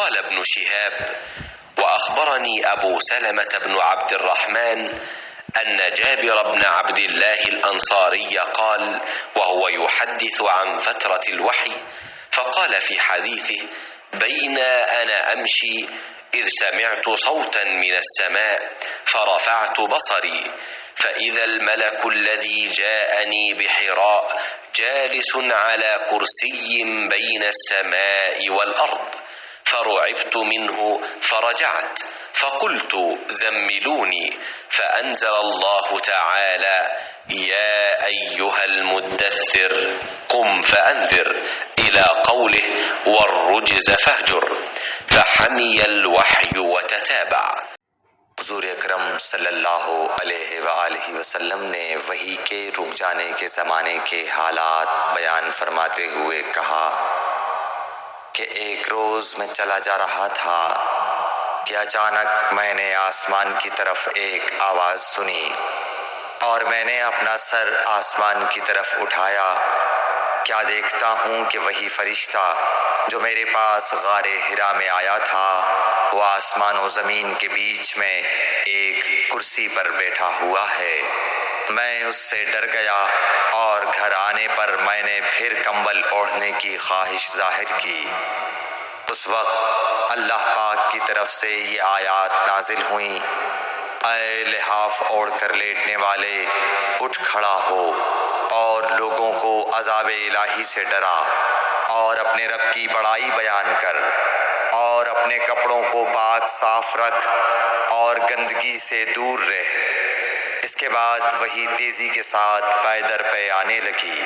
قال ابن شهاب: وأخبرني أبو سلمة بن عبد الرحمن أن جابر بن عبد الله الأنصاري قال وهو يحدث عن فترة الوحي، فقال في حديثه: بين أنا أمشي إذ سمعت صوتا من السماء فرفعت بصري فإذا الملك الذي جاءني بحراء جالس على كرسي بين السماء والأرض، فرعبت منه فرجعت فقلت: زملوني، فأنزل الله تعالى: يا أيها المدثر قم فأنذر، إلى قوله: والرجز فاهجر، فحمي الوحي وتتابع। हुजूर अकरम सल्लल्लाहु अलैहि वआलिहि वसल्लम ने वही के रुक जाने के ज़माने के हालात बयान फरमाते हुए कहा कि एक रोज़ मैं चला जा रहा था कि अचानक मैंने आसमान की तरफ एक आवाज़ सुनी और मैंने अपना सर आसमान की तरफ उठाया। क्या देखता हूँ कि वही फरिश्ता जो मेरे पास गारे हिरा में आया था वो आसमान और ज़मीन के बीच में एक कुर्सी पर बैठा हुआ है। मैं उससे डर गया और घर आने पर मैंने फिर कंबल ओढ़ने की ख्वाहिश जाहिर की। उस वक्त अल्लाह पाक की तरफ से ये आयात नाजिल हुई: ऐ लिहाफ ओढ़ कर लेटने वाले, उठ खड़ा हो और लोगों को अज़ाब इलाही से डरा और अपने रब की बड़ाई बयान कर और अपने कपड़ों को पाक साफ रख और गंदगी से दूर रह। इसके बाद वही तेजी के साथ पै दर पै आने लगी।